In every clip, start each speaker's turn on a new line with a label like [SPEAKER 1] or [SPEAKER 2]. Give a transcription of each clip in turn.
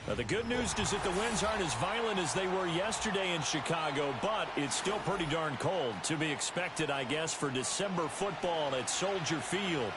[SPEAKER 1] The good news is that the winds aren't as violent as they were yesterday in Chicago, but it's still pretty darn cold. To be expected, I guess, for December football at Soldier Field.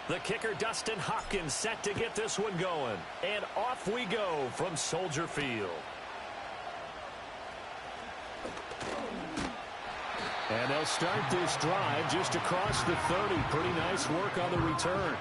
[SPEAKER 1] The kicker, Dustin Hopkins, set to get this one going. And off we go from Soldier Field. And they'll start this drive just across the 30. Pretty nice work on the return.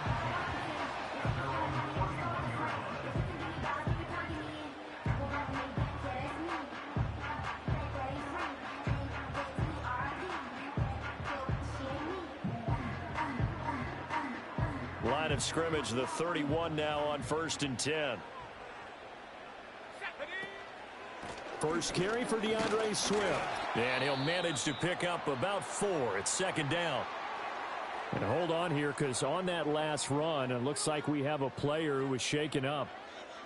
[SPEAKER 1] Line of scrimmage, the 31 now on 1st and 10. First carry for DeAndre Swift. And he'll manage to pick up about 4. It's 2nd down. And hold on here, because on that last run, it looks like we have a player who was shaken up.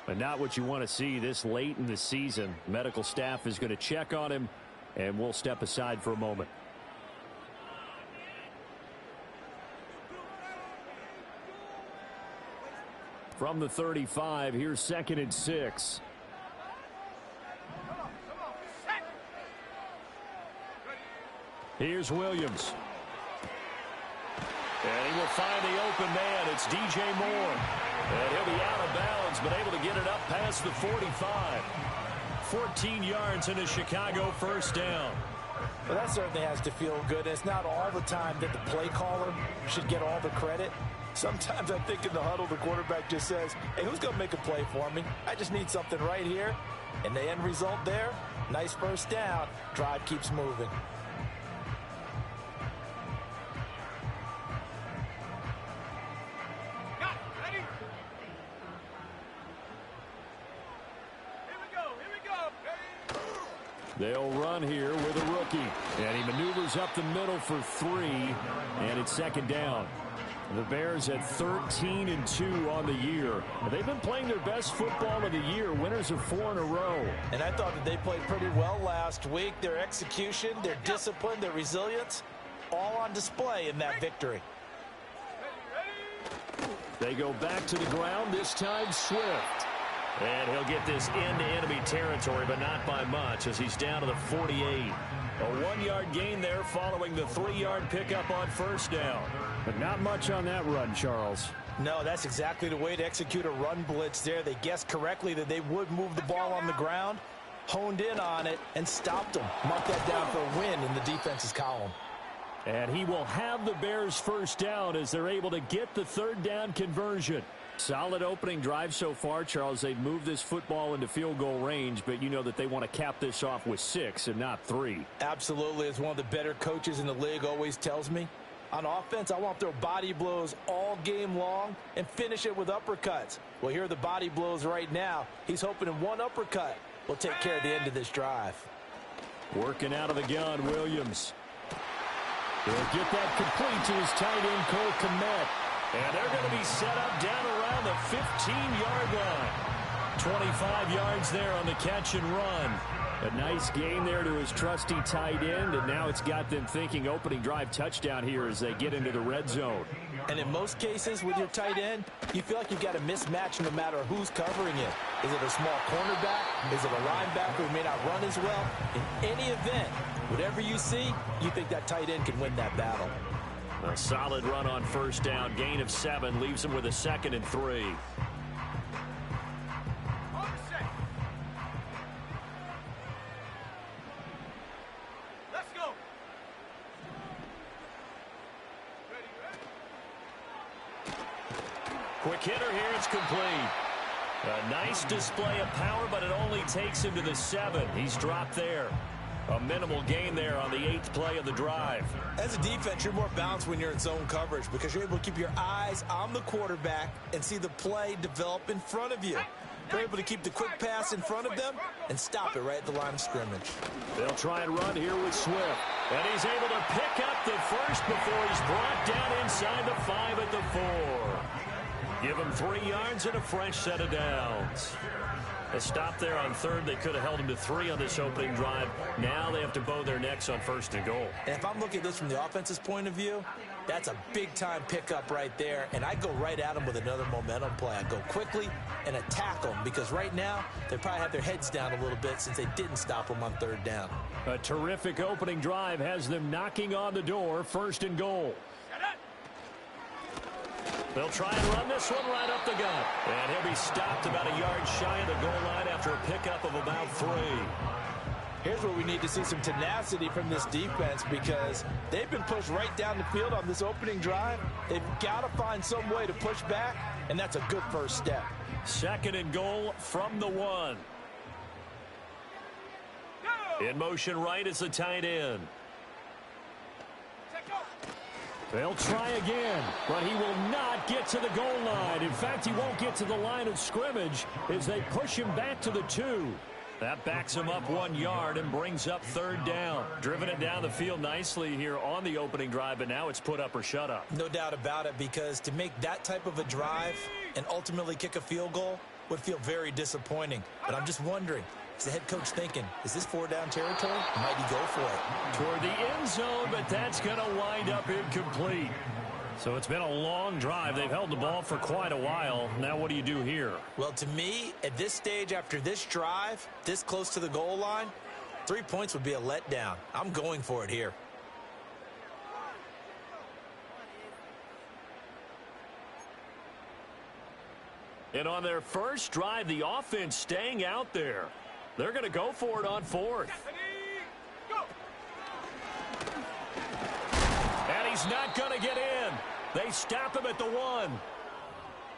[SPEAKER 1] But not what you want to see this late in the season. Medical staff is going to check on him, and we'll step aside for a moment. From the 35, here's 2nd and 6. Here's Williams. And he will find the open man. It's DJ Moore. And he'll be out of bounds, but able to get it up past the 45. 14 yards and a Chicago 1st down.
[SPEAKER 2] Well, that certainly has to feel good. It's not all the time that the play caller should get all the credit. Sometimes I think in the huddle, the quarterback just says, hey, who's going to make a play for me? I just need something right here. And the end result there, nice 1st down. Drive keeps moving.
[SPEAKER 1] They'll run here with a rookie. And he maneuvers up the middle for 3. And it's 2nd down. The Bears at 13-2 on the year. They've been playing their best football of the year. Winners of 4 in a row.
[SPEAKER 2] And I thought that they played pretty well last week. Their execution, their discipline, their resilience, all on display in that victory.
[SPEAKER 1] They go back to the ground, this time Swift. And he'll get this into enemy territory, but not by much, as he's down to the 48. A 1-yard gain there following the 3-yard pickup on 1st down.
[SPEAKER 3] But not much on that run, Charles.
[SPEAKER 2] No, that's exactly the way to execute a run blitz there. They guessed correctly that they would move the ball on the ground, honed in on it, and stopped them. Mark that down for a win in the defense's column.
[SPEAKER 1] And he will have the Bears 1st down as they're able to get the 3rd down conversion. Solid opening drive so far, Charles. They've moved this football into field goal range, but you know that they want to cap this off with 6 and not 3.
[SPEAKER 2] Absolutely. As one of the better coaches in the league always tells me, on offense, I want to throw body blows all game long and finish it with uppercuts. Well, here are the body blows right now. He's hoping in one uppercut will take care of the end of this drive.
[SPEAKER 1] Working out of the gun, Williams. He'll get that complete to his tight end, Cole Kmet. And they're going to be set up down around the 15-yard line. 25 yards there on the catch and run. A nice gain there to his trusty tight end, and now it's got them thinking opening drive touchdown here as they get into the red zone.
[SPEAKER 2] And in most cases with your tight end, you feel like you've got a mismatch no matter who's covering it. Is it a small cornerback? Is it a linebacker who may not run as well? In any event, whatever you see, you think that tight end can win that battle.
[SPEAKER 1] A solid run on 1st down. Gain of 7 leaves him with a 2nd and 3.
[SPEAKER 4] Let's go.
[SPEAKER 1] Quick hitter here. It's complete. A nice display of power, but it only takes him to the 7. He's dropped there. A minimal gain there on the 8th play of the drive.
[SPEAKER 2] As a defense, you're more balanced when you're in zone coverage because you're able to keep your eyes on the quarterback and see the play develop in front of you. You're able to keep the quick pass in front of them and stop it right at the line of scrimmage.
[SPEAKER 1] They'll try and run here with Swift. And he's able to pick up the first before he's brought down inside the 5 at the 4. Give him 3 yards and a fresh set of downs. A stop there on 3rd. They could have held him to 3 on this opening drive. Now they have to bow their necks on 1st and goal.
[SPEAKER 2] And if I'm looking at this from the offense's point of view, that's a big-time pickup right there. And I go right at them with another momentum play. I go quickly and attack them because right now they probably have their heads down a little bit since they didn't stop them on 3rd down.
[SPEAKER 1] A terrific opening drive has them knocking on the door. 1st and goal. They'll try and run this one right up the gut. And he'll be stopped about a yard shy of the goal line after a pickup of about 3.
[SPEAKER 2] Here's where we need to see some tenacity from this defense because they've been pushed right down the field on this opening drive. They've got to find some way to push back, and that's a good first step.
[SPEAKER 1] 2nd and goal from the 1. In motion right is the tight end. They'll try again, but he will not get to the goal line. In fact, he won't get to the line of scrimmage as they push him back to the 2. That backs him up 1 yard and brings up 3rd down. Driven it down the field nicely here on the opening drive, but now it's put up or shut up.
[SPEAKER 2] No doubt about it, because to make that type of a drive and ultimately kick a field goal would feel very disappointing. But I'm just wondering, is the head coach thinking, is this 4-down territory? Might he go for it?
[SPEAKER 1] Toward the end zone, but that's going to wind up incomplete. So it's been a long drive. They've held the ball for quite a while. Now what do you do here?
[SPEAKER 2] Well, to me, at this stage, after this drive, this close to the goal line, 3 points would be a letdown. I'm going for it here.
[SPEAKER 1] And on their first drive, the offense staying out there. They're going to go for it on 4th. And he's not going to get in. They stop him at the 1.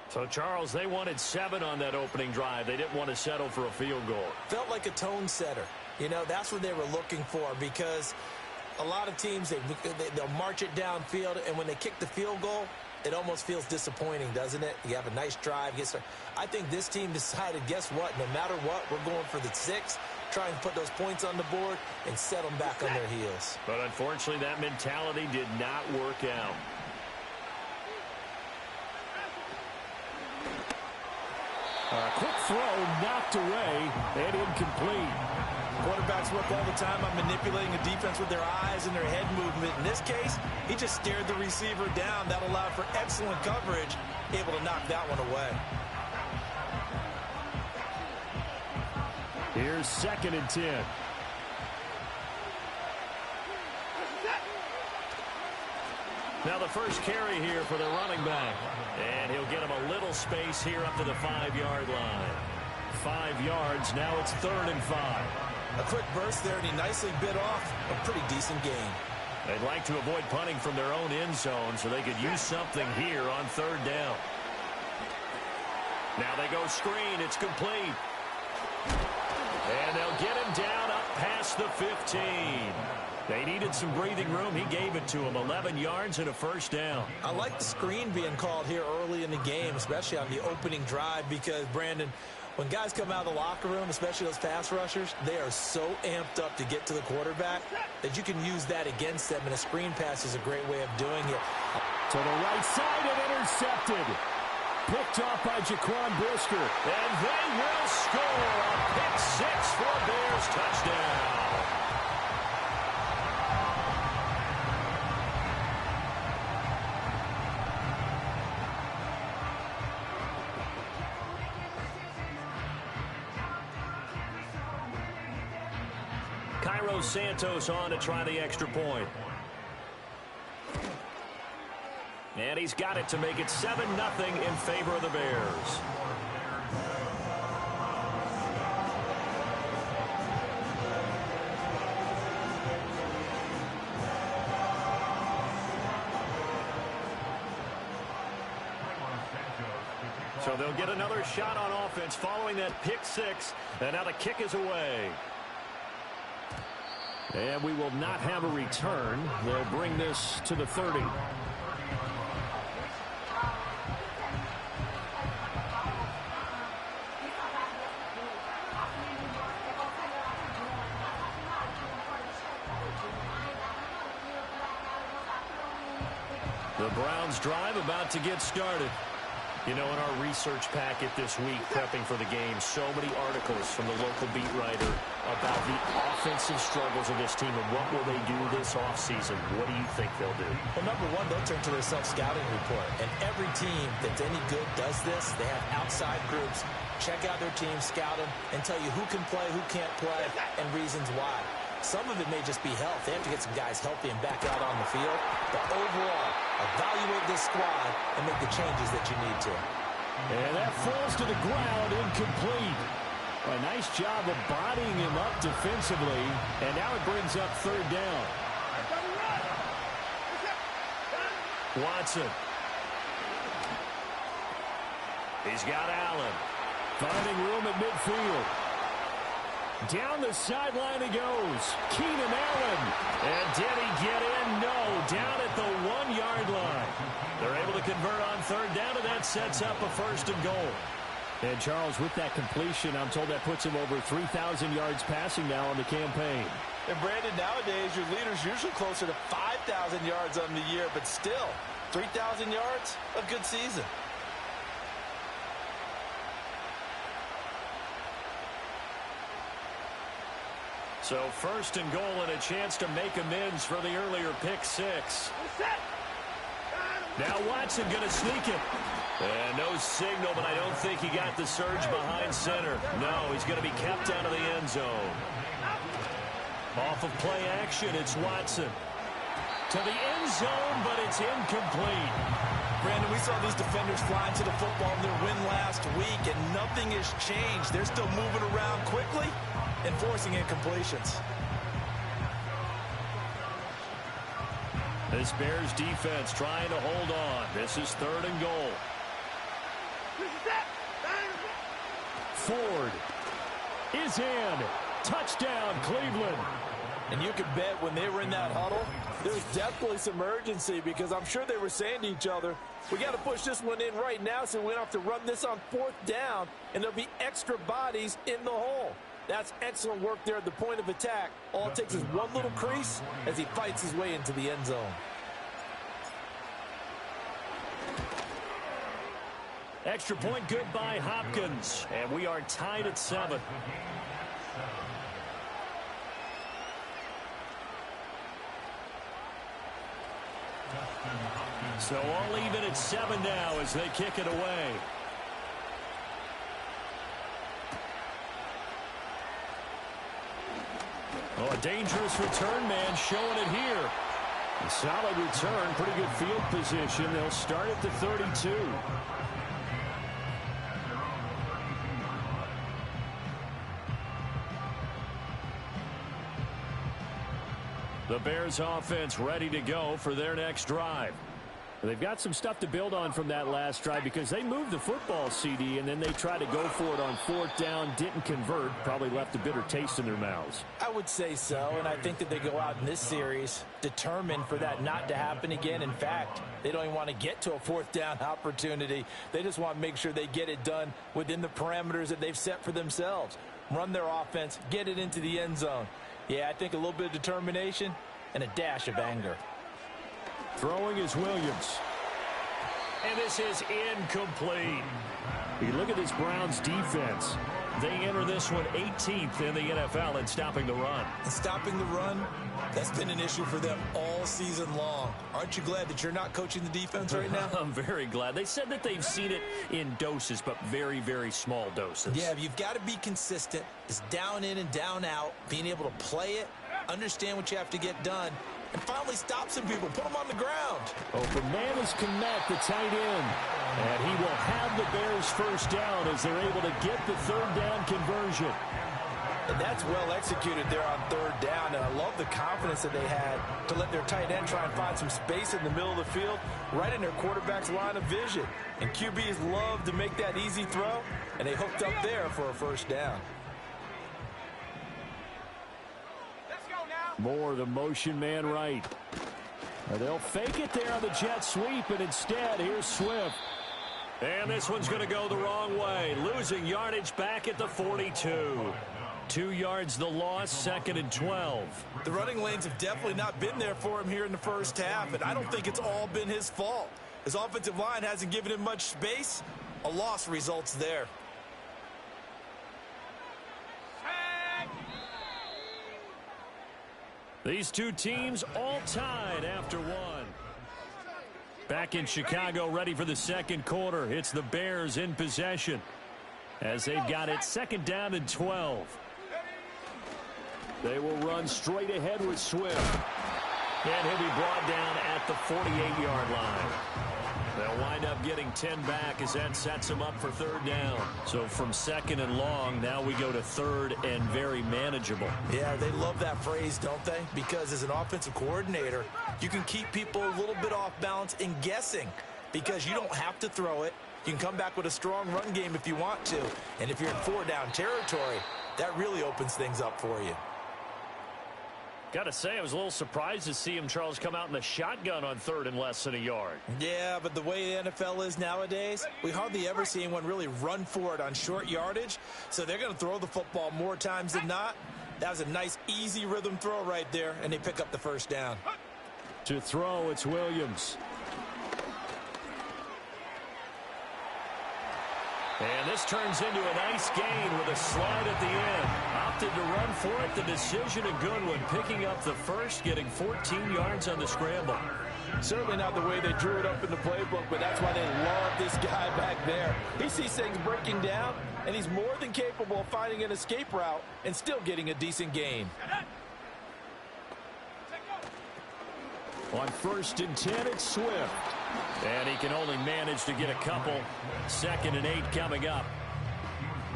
[SPEAKER 1] So, Charles, they wanted 7 on that opening drive. They didn't want to settle for a field goal.
[SPEAKER 2] Felt like a tone setter. You know, that's what they were looking for because a lot of teams, they'll march it downfield, and when they kick the field goal, it almost feels disappointing, doesn't it? You have a nice drive. I think this team decided, guess what? No matter what, we're going for the 6, try and put those points on the board and set them back on their heels.
[SPEAKER 1] But unfortunately, that mentality did not work out.
[SPEAKER 3] A quick throw knocked away and incomplete.
[SPEAKER 2] Quarterbacks work all the time on manipulating a defense with their eyes and their head movement. In this case, he just stared the receiver down. That allowed for excellent coverage, able to knock that one away.
[SPEAKER 3] Here's 2nd and 10.
[SPEAKER 1] Now the first carry here for the running back. And he'll get him a little space here up to the 5-yard line. 5 yards, now it's 3rd and 5.
[SPEAKER 2] A quick burst there, and he nicely bit off a pretty decent gain.
[SPEAKER 1] They'd like to avoid punting from their own end zone so they could use something here on 3rd down. Now they go screen. It's complete. And they'll get him down up past the 15. They needed some breathing room. He gave it to him. 11 yards and a 1st down.
[SPEAKER 2] I like the screen being called here early in the game, especially on the opening drive, because, Brandon, when guys come out of the locker room, especially those pass rushers, they are so amped up to get to the quarterback that you can use that against them, and a screen pass is a great way of doing it.
[SPEAKER 3] To the right side and intercepted. Picked off by Jaquan Brisker.
[SPEAKER 1] And they will score a pick 6 for a Bears touchdown. Cairo Santos on to try the extra point. And he's got it to make it 7-0 in favor of the Bears. So they'll get another shot on offense following that pick 6. And now the kick is away. And we will not have a return. They'll bring this to the 30. The Browns drive about to get started. You know, in our research packet this week, prepping for the game, so many articles from the local beat writer about the offensive struggles of this team and what will they do this offseason. What do you think they'll do?
[SPEAKER 2] Well, number one, they'll turn to their self-scouting report. And every team that's any good does this. They have outside groups. Check out their team, scout them, and tell you who can play, who can't play, and reasons why. Some of it may just be health. They have to get some guys healthy and back out on the field. But overall, evaluate this squad and make the changes that you need to.
[SPEAKER 3] And that falls to the ground, incomplete. A nice job of bodying him up defensively. And now it brings up third down.
[SPEAKER 1] Watson. He's got Allen.
[SPEAKER 3] Finding room at midfield. Down the sideline he goes. Keenan Allen.
[SPEAKER 1] And did he get in? No. Down at the 1-yard line. They're able to convert on third down, and that sets up a 1st and goal.
[SPEAKER 3] And Charles, with that completion, I'm told that puts him over 3,000 yards passing now on the campaign.
[SPEAKER 2] And Brandon, nowadays your leader's usually closer to 5,000 yards on the year, but still, 3,000 yards, a good season.
[SPEAKER 1] So 1st and goal and a chance to make amends for the earlier pick 6. Now Watson going to sneak it. And no signal, but I don't think he got the surge behind center. No, he's going to be kept out of the end zone. Off of play action, it's Watson. To the end zone, but it's incomplete.
[SPEAKER 2] Brandon, we saw these defenders flying to the football in their win last week, and nothing has changed. They're still moving around quickly and forcing incompletions.
[SPEAKER 1] This Bears defense trying to hold on. This is 3rd and goal.
[SPEAKER 3] Ford is in. Touchdown, Cleveland.
[SPEAKER 2] And you can bet when they were in that huddle, there's definitely some urgency because I'm sure they were saying to each other, we got to push this one in right now so we don't have to run this on 4th down, and there'll be extra bodies in the hole. That's excellent work there at the point of attack. All it takes is one little crease as he fights his way into the end zone.
[SPEAKER 1] Extra point good by Hopkins. And we are tied at 7. So all even at 7 now as they kick it away. Oh, a dangerous return man showing it here.
[SPEAKER 3] A solid return, pretty good field position. They'll start at the 32.
[SPEAKER 1] The Bears offense ready to go for their next drive.
[SPEAKER 3] They've got some stuff to build on from that last drive because they moved the football, CD, and then they tried to go for it on 4th down, didn't convert, probably left a bitter taste in their mouths.
[SPEAKER 2] I would say so, and I think that they go out in this series determined for that not to happen again. In fact, they don't even want to get to a 4th down opportunity. They just want to make sure they get it done within the parameters that they've set for themselves. Run their offense, get it into the end zone. Yeah, I think a little bit of determination and a dash of anger.
[SPEAKER 3] Throwing is Williams.
[SPEAKER 1] And this is incomplete.
[SPEAKER 3] You look at this Browns defense.
[SPEAKER 1] They enter this one 18th in the NFL in stopping the run.
[SPEAKER 2] And stopping the run, that's been an issue for them all season long. Aren't you glad that you're not coaching the defense right now?
[SPEAKER 1] I'm very glad. They said that they've seen it in doses, but very, very small doses.
[SPEAKER 2] Yeah, you've got to be consistent. It's down in and down out, being able to play it, understand what you have to get done, and finally stop some people, put them on the ground.
[SPEAKER 3] Open man is Komet, the tight end. And he will have the Bears 1st down as they're able to get the 3rd down conversion.
[SPEAKER 2] And that's well executed there on 3rd down, and I love the confidence that they had to let their tight end try and find some space in the middle of the field, right in their quarterback's line of vision. And QBs love to make that easy throw, and they hooked up there for a 1st down.
[SPEAKER 4] Let's go now.
[SPEAKER 3] Moore, the motion man right. They'll fake it there on the jet sweep, and instead, here's Swift. And this one's going to go the wrong way, losing yardage back at the 42. 2 yards the loss, 2nd and 12.
[SPEAKER 2] The running lanes have definitely not been there for him here in the first half, and I don't think it's all been his fault. His offensive line hasn't given him much space. A loss results there.
[SPEAKER 3] These two teams all tied after one. Back in Chicago, ready for the second quarter. It's the Bears in possession as they've got it 2nd down and 12. They will run straight ahead with Swift. And he'll be brought down at the 48-yard line. They'll wind up getting 10 back as that sets them up for 3rd down. So from 2nd and long, now we go to 3rd and very manageable.
[SPEAKER 2] Yeah, they love that phrase, don't they? Because as an offensive coordinator, you can keep people a little bit off balance and guessing because you don't have to throw it. You can come back with a strong run game if you want to. And if you're in 4-down territory, that really opens things up for you.
[SPEAKER 3] Got to say, I was a little surprised to see him, Charles, come out in the shotgun on 3rd and less than a yard.
[SPEAKER 2] Yeah, but the way the NFL is nowadays, we hardly ever see anyone really run for it on short yardage. So they're going to throw the football more times than not. That was a nice, easy rhythm throw right there, and they pick up the 1st down.
[SPEAKER 3] To throw, it's Williams. And this turns into a nice gain with a slide at the end. Opted to run for it. The decision a good one. Picking up the 1st, getting 14 yards on the scramble.
[SPEAKER 2] Certainly not the way they drew it up in the playbook, but that's why they love this guy back there. He sees things breaking down, and he's more than capable of finding an escape route and still getting a decent gain.
[SPEAKER 3] On 1st and 10, it's Swift. And he can only manage to get a couple. 2nd and 8 coming up.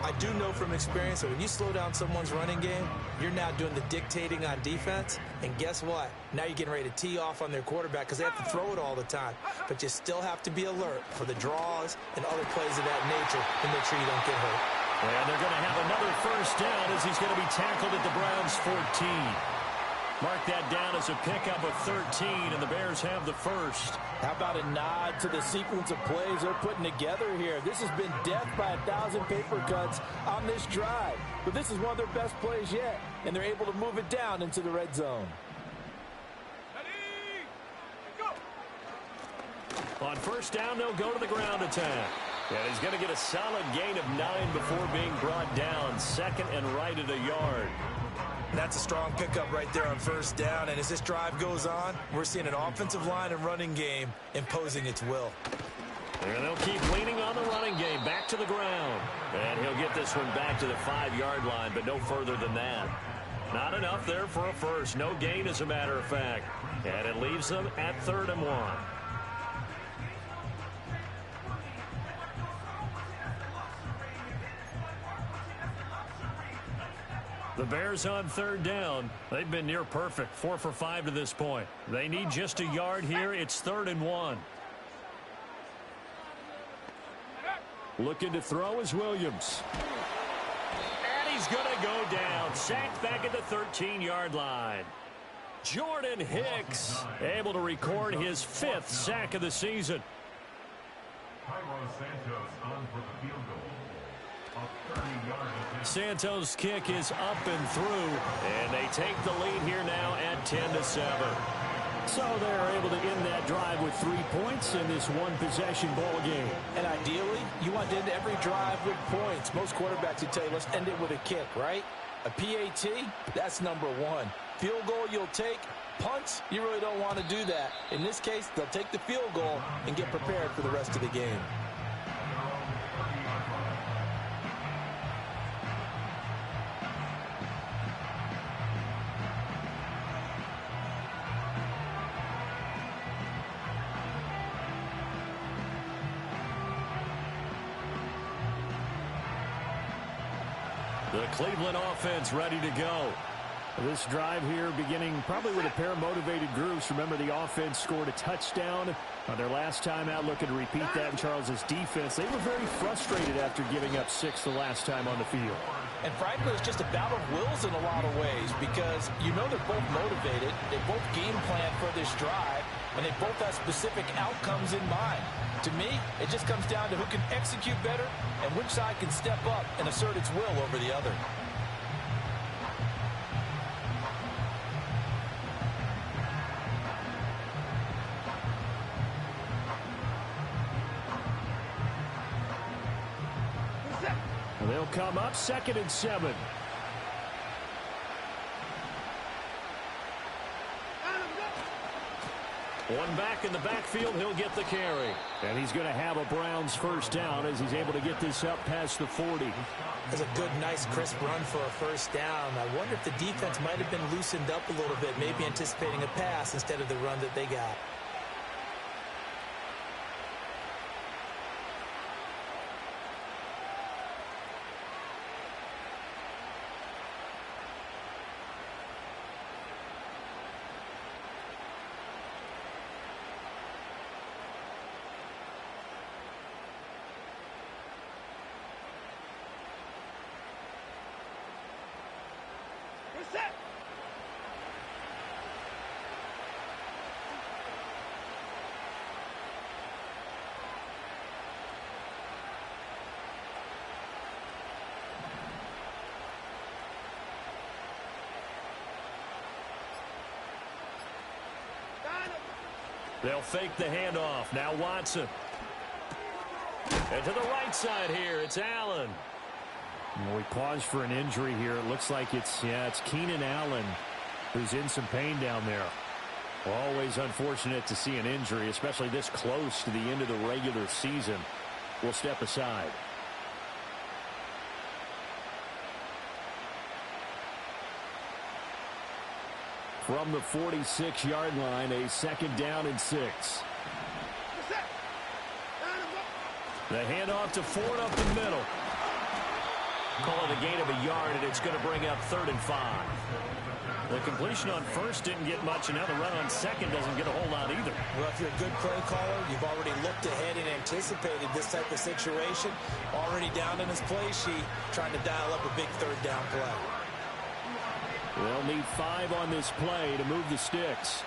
[SPEAKER 2] I do know from experience that when you slow down someone's running game, you're now doing the dictating on defense. And guess what? Now you're getting ready to tee off on their quarterback because they have to throw it all the time. But you still have to be alert for the draws and other plays of that nature to make sure you don't get hurt.
[SPEAKER 3] And they're going to have another 1st down as he's going to be tackled at the Browns' 14. Mark that down as a pickup of 13, and the Bears have the 1st.
[SPEAKER 2] How about a nod to the sequence of plays they're putting together here? This has been death by 1,000 paper cuts on this drive. But this is one of their best plays yet, and they're able to move it down into the red zone.
[SPEAKER 3] On 1st down, they'll go to the ground attack. And he's going to get a solid gain of 9 before being brought down. 2nd and right at a yard.
[SPEAKER 2] That's a strong pickup right there on 1st down. And as this drive goes on, we're seeing an offensive line and running game imposing its will.
[SPEAKER 3] And they'll keep leaning on the running game back to the ground. And he'll get this one back to the 5-yard line, but no further than that. Not enough there for a 1st. No gain, as a matter of fact. And it leaves them at 3rd and 1. The Bears on 3rd down. They've been near perfect. 4 for 5 to this point. They need just a yard here. It's 3rd and 1. Looking to throw is Williams. And he's going to go down. Sacked back at the 13-yard line. Jordan Hicks able to record his 5th sack of the season. Santos' kick is up and through, and they take the lead here now at 10-7. So they're able to end that drive with 3 points in this one-possession ball game.
[SPEAKER 2] And ideally, you want to end every drive with points. Most quarterbacks would tell you, let's end it with a kick, right? A PAT, that's number 1. Field goal you'll take. Punts, you really don't want to do that. In this case, they'll take the field goal and get prepared for the rest of the game.
[SPEAKER 3] The Cleveland offense ready to go.
[SPEAKER 1] This drive here beginning probably with a pair of motivated groups. Remember, the offense scored a touchdown on their last time out. Looking to repeat that in Charles's defense. They were very frustrated after giving up 6 the last time on the field.
[SPEAKER 2] And frankly, it's just a battle of wills in a lot of ways because you know they're both motivated, they both game plan for this drive, and they both have specific outcomes in mind. To me, it just comes down to who can execute better and which side can step up and assert its will over the other.
[SPEAKER 3] They'll come up 2nd and 7. One back in the backfield, he'll get the carry. And he's going to have a Browns first down as he's able to get this up past the 40.
[SPEAKER 2] That's a good, nice, crisp run for a first down. I wonder if the defense might have been loosened up a little bit, maybe anticipating a pass instead of the run that they got.
[SPEAKER 3] They'll fake the handoff. Now Watson. And to the right side here, it's Allen. Well, we pause for an injury here. It looks like it's Keenan Allen who's in some pain down there. Always unfortunate to see an injury, especially this close to the end of the regular season. We'll step aside. From the 46-yard line, a 2nd down and 6. The handoff to Ford up the middle. Call it a gain of a yard, and it's going to bring up 3rd and 5. The completion on first didn't get much, and now the run on second doesn't get a whole lot either.
[SPEAKER 2] Well, if you're a good play caller, you've already looked ahead and anticipated this type of situation. Already down in his play sheet, trying to dial up a big 3rd down play.
[SPEAKER 3] They'll need 5 on this play to move the sticks.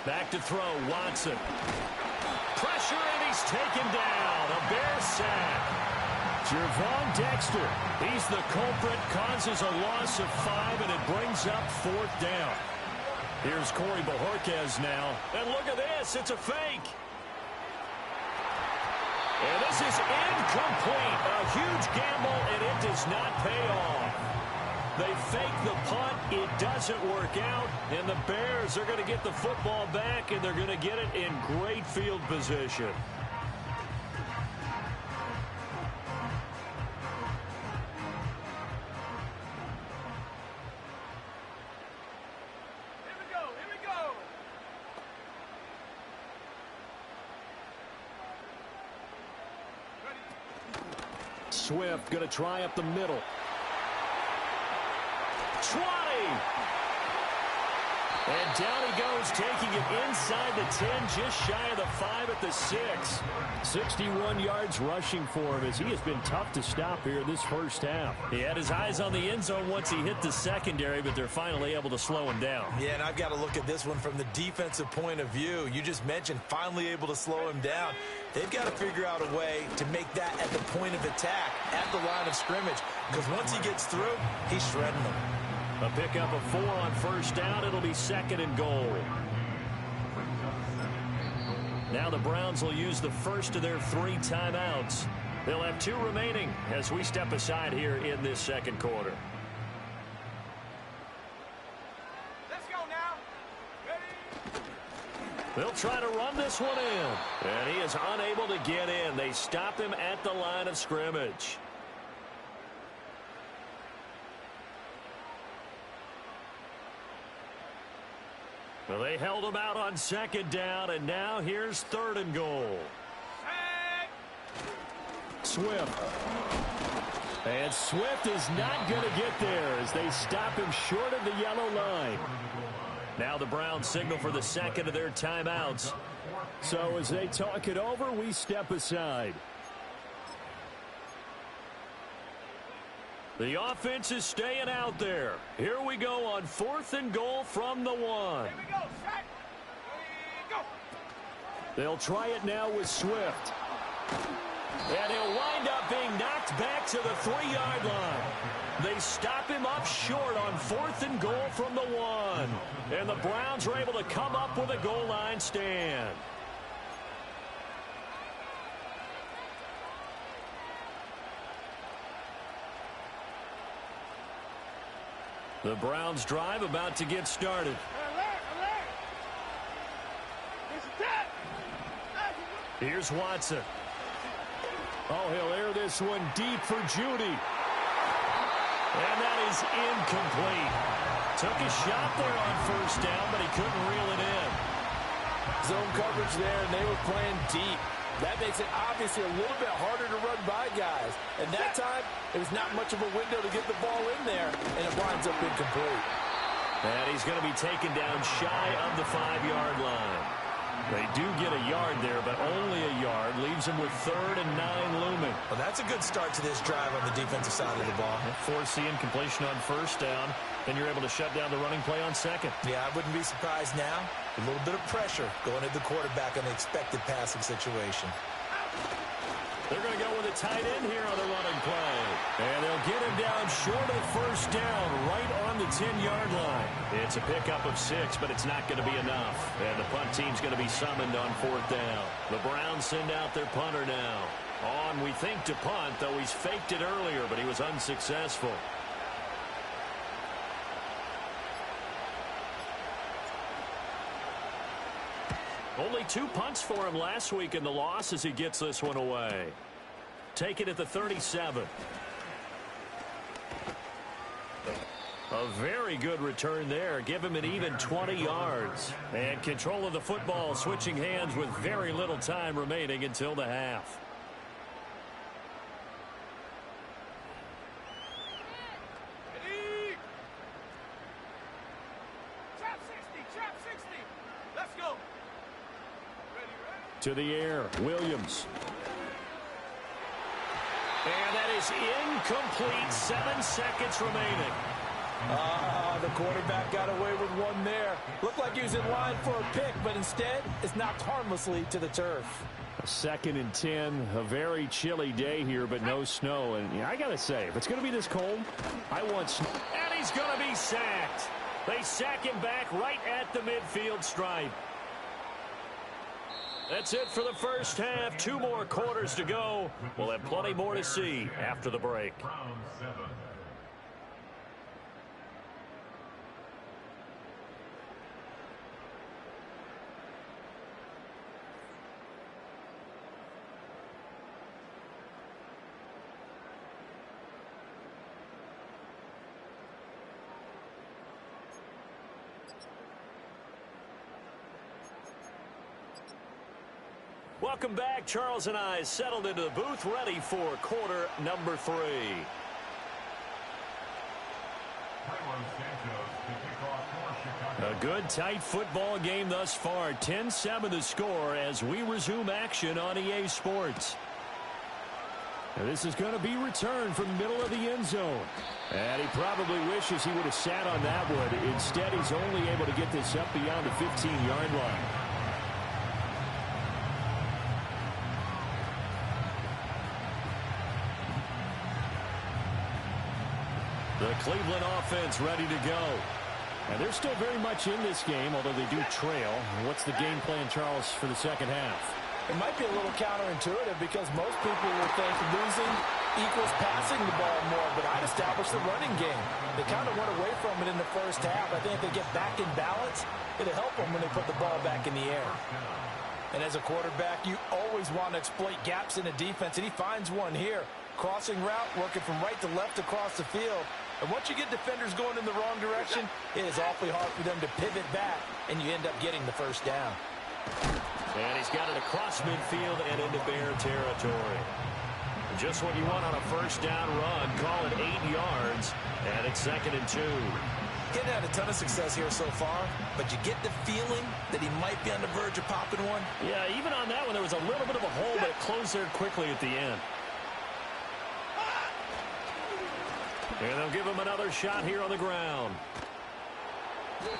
[SPEAKER 3] Back to throw, Watson. Pressure, and he's taken down. A Bear sack. Jervon Dexter, he's the culprit, causes a loss of 5, and it brings up 4th down. Here's Corey Bojorquez now. And look at this, it's a fake. And this is incomplete. A huge gamble, and it does not pay off. They fake the punt. It doesn't work out. And the Bears are going to get the football back, and they're going to get it in great field position. Swift going to try up the middle. 20. And down he goes, taking it inside the 10, just shy of the 5 at the 6. 61 yards rushing for him as he has been tough to stop here this first half. He had his eyes on the end zone once he hit the secondary, but they're finally able to slow him down.
[SPEAKER 2] Yeah, and I've got to look at this one from the defensive point of view. You just mentioned finally able to slow him down. They've got to figure out a way to make that at the point of attack, at the line of scrimmage, because once he gets through, he's shredding them.
[SPEAKER 3] A pickup of 4 on first down. It'll be 2nd and goal. Now the Browns will use the first of their 3 timeouts. They'll have 2 remaining as we step aside here in this second quarter.
[SPEAKER 4] Let's go now. Ready?
[SPEAKER 3] They'll try to run this one in. And he is unable to get in. They stop him at the line of scrimmage. Well, they held him out on 2nd down, and now here's 3rd and goal. Swift. And Swift is not going to get there as they stop him short of the yellow line. Now the Browns signal for the second of their timeouts.
[SPEAKER 1] So as they talk it over, we step aside.
[SPEAKER 3] The offense is staying out there. Here we go on 4th and goal from the 1.
[SPEAKER 4] Here we go, set. Ready, go.
[SPEAKER 1] They'll try it now with Swift.
[SPEAKER 3] And he'll wind up being knocked back to the 3-yard line. They stop him up short on 4th and goal from the 1. And the Browns are able to come up with a goal line stand. The Browns drive about to get started.
[SPEAKER 4] Alert. This is that.
[SPEAKER 3] Here's Watson.
[SPEAKER 1] Oh, he'll air this one deep for Judy.
[SPEAKER 3] And that is incomplete. Took a shot there on 1st down, but he couldn't reel it in.
[SPEAKER 2] Zone coverage there, and they were playing deep. That makes it obviously a little bit harder to run by guys. And that time, it was not much of a window to get the ball in there, and it winds up incomplete.
[SPEAKER 3] And he's going to be taken down shy of the 5-yard line. They do get a yard there, but only a yard. Leaves them with 3rd and 9 looming.
[SPEAKER 2] Well, that's a good start to this drive on the defensive side of the ball.
[SPEAKER 3] Force the incompletion on 1st down. Then you're able to shut down the running play on 2nd.
[SPEAKER 2] Yeah, I wouldn't be surprised now. A little bit of pressure going at the quarterback on the expected passing situation.
[SPEAKER 3] They're going to go with a tight end here on the running play. And they'll get him down short of 1st down, right on the 10-yard line. It's a pickup of 6, but it's not going to be enough. And the punt team's going to be summoned on 4th down. The Browns send out their punter now. On, we think, to punt, though he's faked it earlier, but he was unsuccessful. Only 2 punts for him last week in the loss as he gets this one away. Take it at the 37. A very good return there. Give him an even 20 yards. And control of the football, switching hands with very little time remaining until the half.
[SPEAKER 4] Ready. Trap 60. Let's go. Ready.
[SPEAKER 1] To the air, Williams.
[SPEAKER 3] And that is incomplete. 7 seconds remaining.
[SPEAKER 2] The quarterback got away with one there. Looked like he was in line for a pick, but instead is knocked harmlessly to the turf.
[SPEAKER 1] 2nd and 10, a very chilly day here, but no snow. And yeah, I got to say, if it's going to be this cold, I want snow.
[SPEAKER 3] And he's going to be sacked. They sack him back right at the midfield stripe. That's it for the first half. 2 more quarters to go. We'll have plenty more to see after the break. Welcome back. Charles and I settled into the booth, ready for quarter number 3. A good, tight football game thus far. 10-7 the score as we resume action on EA Sports.
[SPEAKER 1] Now this is going to be returned from the middle of the end zone. And he probably wishes he would have sat on that one. Instead, he's only able to get this up beyond the 15-yard line.
[SPEAKER 3] The Cleveland offense ready to go.
[SPEAKER 1] And they're still very much in this game, although they do trail. What's the game plan, Charles, for the second half?
[SPEAKER 2] It might be a little counterintuitive because most people will think losing equals passing the ball more, but I'd establish the running game. They kind of went away from it in the first half. I think if they get back in balance, it'll help them when they put the ball back in the air. And as a quarterback, you always want to exploit gaps in a defense, and he finds one here. Crossing route, working from right to left across the field. And once you get defenders going in the wrong direction, it is awfully hard for them to pivot back, and you end up getting the first down.
[SPEAKER 3] And he's got it across midfield and into Bear territory. Just what you want on a first down run. Call it 8 yards, and it's 2nd and 2.
[SPEAKER 2] He hasn't had a ton of success here so far, but you get the feeling that he might be on the verge of popping one.
[SPEAKER 3] Yeah, even on that one, there was a little bit of a hole, but it closed there quickly at the end. And they'll give him another shot here on the ground.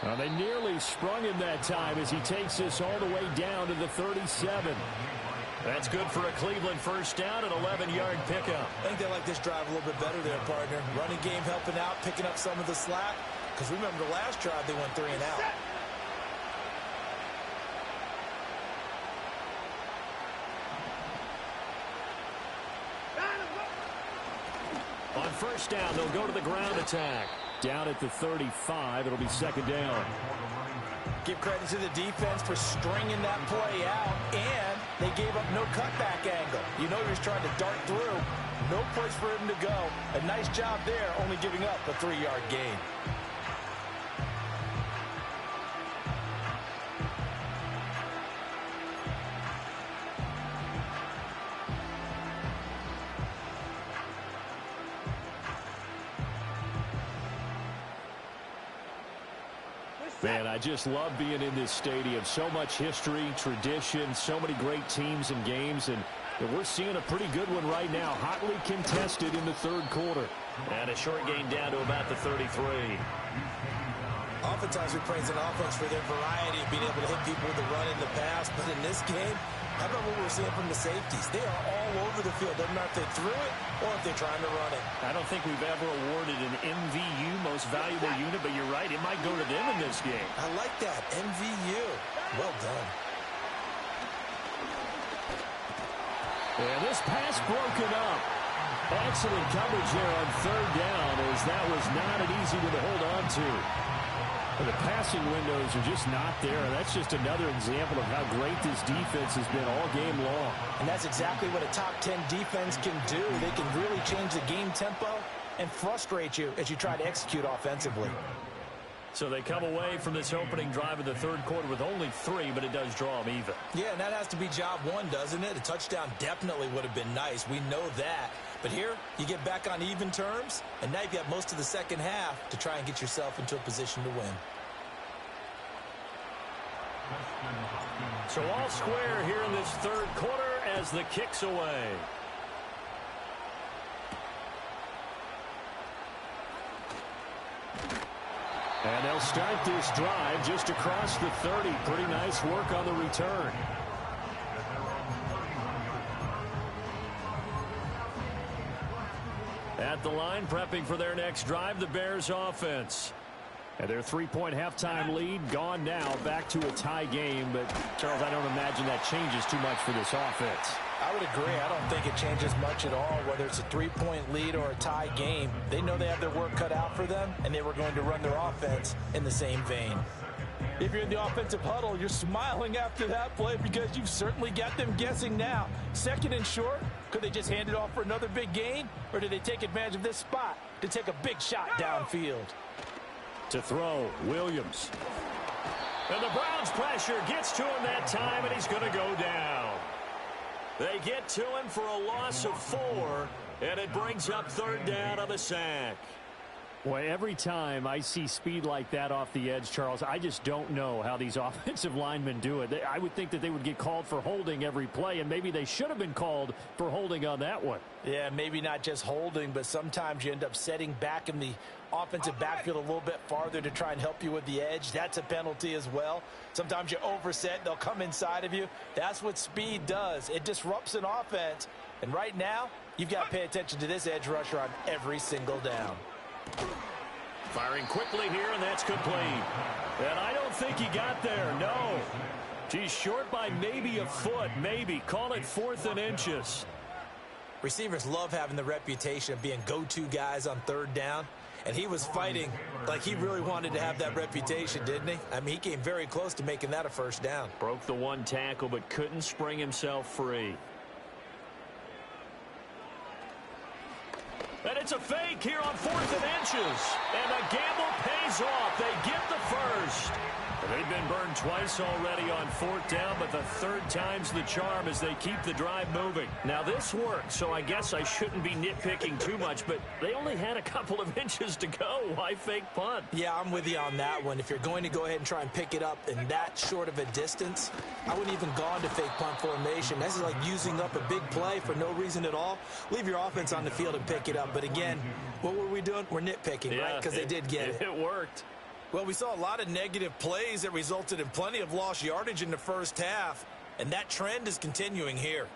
[SPEAKER 3] Well, they nearly sprung him that time as he takes this all the way down to the 37. That's good for a Cleveland first down, an 11-yard pickup.
[SPEAKER 2] I think they like this drive a little bit better there, partner. Running game helping out, picking up some of the slack. Because remember the last drive, they went 3 and out.
[SPEAKER 3] On first down, they'll go to the ground attack. Down at the 35, it'll be second down.
[SPEAKER 2] Give credit to the defense for stringing that play out, and they gave up no cutback angle. You know he was trying to dart through. No place for him to go. A nice job there, only giving up a 3-yard gain.
[SPEAKER 3] Man, I just love being in this stadium. So much history, tradition, so many great teams and games, and we're seeing a pretty good one right now. Hotly contested in the third quarter. And a short gain down to about the 33.
[SPEAKER 2] Oftentimes we praise an offense for their variety of being able to hit people with the run in the pass, but in this game, how about what we're seeing from the safeties? They are all over the field. Doesn't matter if they threw it or if they're trying to run it.
[SPEAKER 3] I don't think we've ever awarded an MVU, most valuable unit, but you're right, it might go to them in this game.
[SPEAKER 2] I like that, MVU. Well done.
[SPEAKER 3] And this pass broken up. Excellent coverage there on third down, as that was not an easy one to hold on to. The passing windows are just not there. That's just another example of how great this defense has been all game long.
[SPEAKER 2] And that's exactly what a top 10 defense can do. They can really change the game tempo and frustrate you as you try to execute offensively.
[SPEAKER 3] So they come away from this opening drive of the third quarter with only 3, but it does draw them even.
[SPEAKER 2] Yeah, and that has to be job one, doesn't it? A touchdown definitely would have been nice. We know that. But here, you get back on even terms, and now you've got most of the second half to try and get yourself into a position to win.
[SPEAKER 3] So all square here in this third quarter as the kick's away. And they'll start this drive just across the 30. Pretty nice work on the return. At the line, prepping for their next drive, the Bears offense. And their 3-point halftime lead gone now, back to a tie game. But, Charles, I don't imagine that changes too much for this offense.
[SPEAKER 2] I would agree. I don't think it changes much at all, whether it's a 3-point lead or a tie game. They know they have their work cut out for them, and they were going to run their offense in the same vein. If you're in the offensive huddle, you're smiling after that play because you've certainly got them guessing now. Second and short, could they just hand it off for another big gain? Or did they take advantage of this spot to take a big shot downfield?
[SPEAKER 3] To throw, Williams. And the Browns' pressure gets to him that time, and he's going to go down. They get to him for a loss of 4, and it brings up third down on the sack. Boy, every time I see speed like that off the edge, Charles, I just don't know how these offensive linemen do it. I would think that they would get called for holding every play, and maybe they should have been called for holding on that one.
[SPEAKER 2] Yeah, maybe not just holding, but sometimes you end up setting back in the offensive backfield a little bit farther to try and help you with the edge. That's a penalty as well. Sometimes you overset, they'll come inside of you. That's what speed does. It disrupts an offense. And right now, you've got to pay attention to this edge rusher on every single down.
[SPEAKER 3] Firing quickly here, and that's complete. And I don't think he got there, no. He's short by maybe a foot, maybe. Call it 4th and inches.
[SPEAKER 2] Receivers love having the reputation of being go-to guys on third down. And he was fighting like he really wanted to have that reputation, didn't he? I mean, he came very close to making that a first down.
[SPEAKER 3] Broke the one tackle, but couldn't spring himself free. And it's a fake here on 4th and inches. And the gamble pays off. They get the first. They've been burned twice already on fourth down, but the third time's the charm as they keep the drive moving. Now, this worked, so I guess I shouldn't be nitpicking too much, but they only had a couple of inches to go. Why fake punt?
[SPEAKER 2] Yeah, I'm with you on that one. If you're going to go ahead and try and pick it up in that short of a distance, I wouldn't even gone to fake punt formation. This is like using up a big play for no reason at all. Leave your offense on the field and pick it up. But again, what were we doing? We're nitpicking, right? Because they did get it.
[SPEAKER 3] It worked.
[SPEAKER 2] Well, we saw a lot of negative plays that resulted in plenty of lost yardage in the first half, and that trend is continuing here.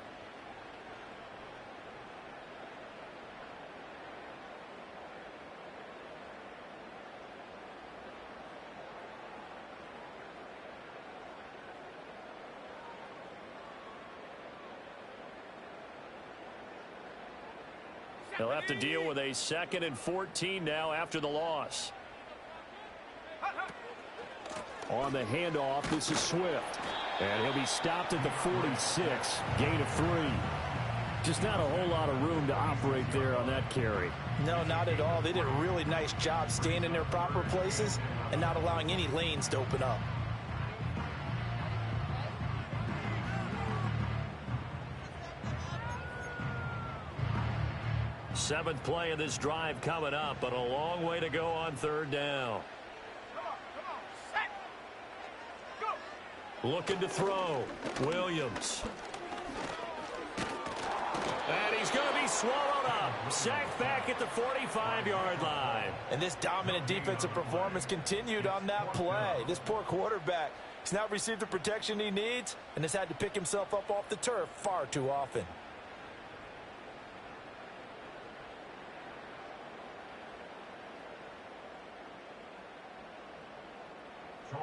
[SPEAKER 3] They'll have to deal with a 2nd and 14 now after the loss. On the handoff, this is Swift. And he'll be stopped at the 46, gain of 3. Just not a whole lot of room to operate there on that carry.
[SPEAKER 2] No, not at all. They did a really nice job staying in their proper places and not allowing any lanes to open up.
[SPEAKER 3] Seventh play of this drive coming up, but a long way to go on third down. Looking to throw. Williams. And he's going to be swallowed up. Sacked back at the 45-yard line.
[SPEAKER 2] And this dominant defensive performance continued on that play. This poor quarterback has now received the protection he needs and has had to pick himself up off the turf far too often.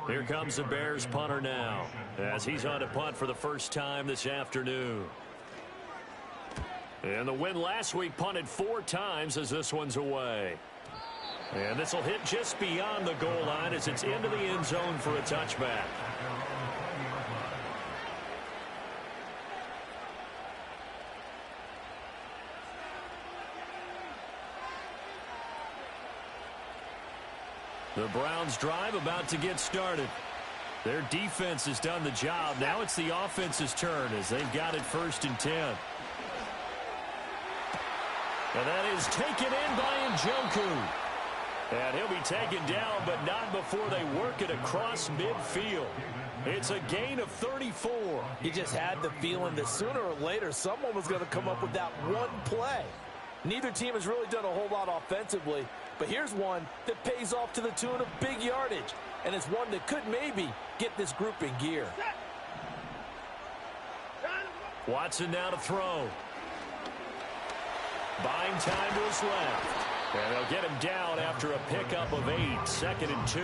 [SPEAKER 3] Here comes the Bears punter now as he's on to punt for the first time this afternoon. And the win last week punted 4 times as this one's away. And this will hit just beyond the goal line as it's into the end zone for a touchback. The Browns drive about to get started. Their defense has done the job. Now it's the offense's turn as they've got it 1st and 10. And that is taken in by Njoku. And he'll be taken down, but not before they work it across midfield. It's a gain of 34.
[SPEAKER 2] He just had the feeling that sooner or later someone was going to come up with that one play. Neither team has really done a whole lot offensively, but here's one that pays off to the tune of big yardage, and it's one that could maybe get this group in gear.
[SPEAKER 3] Watson now to throw. Buying time to his left. And they'll get him down after a pickup of 8, 2nd and 2.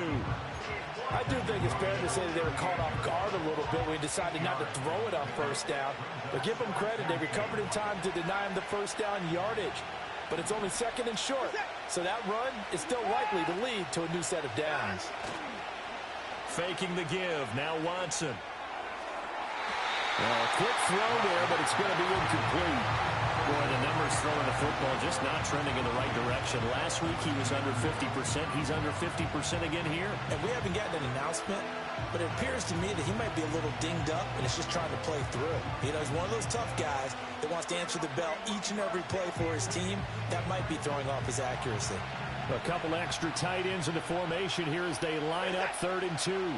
[SPEAKER 2] I do think it's fair to say that they were caught off guard a little bit when he decided not to throw it on 1st down. But give them credit, they recovered in time to deny him the 1st down yardage. But it's only 2nd and short, so that run is still likely to lead to a new set of downs.
[SPEAKER 3] Faking the give, now Watson. Well, a quick throw there, but it's going to be incomplete. Boy, the numbers throwing the football just not trending in the right direction. Last week he was under 50%. He's under 50% again here.
[SPEAKER 2] And we haven't gotten an announcement, but it appears to me that he might be a little dinged up and is just trying to play through. You know, he's one of those tough guys that wants to answer the bell each and every play for his team. That might be throwing off his accuracy.
[SPEAKER 3] A couple extra tight ends in the formation here as they line up 3rd and 2.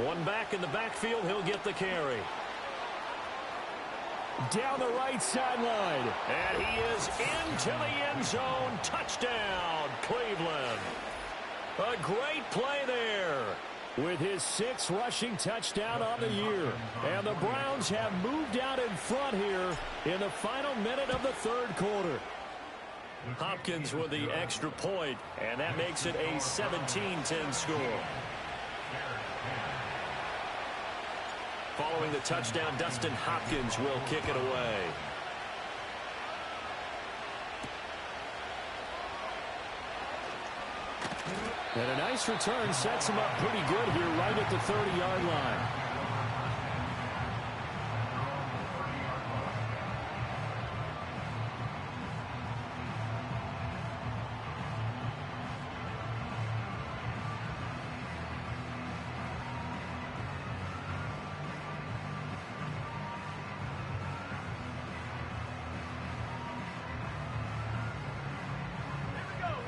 [SPEAKER 3] One back in the backfield, he'll get the carry. Down the right sideline. And he is into the end zone. Touchdown, Cleveland. A great play there with his 6th rushing touchdown on the year. And the Browns have moved out in front here in the final minute of the 3rd quarter. Hopkins with the extra point, and that makes it a 17-10 score. Following the touchdown, Dustin Hopkins will kick it away. And a nice return sets him up pretty good here right at the 30-yard line.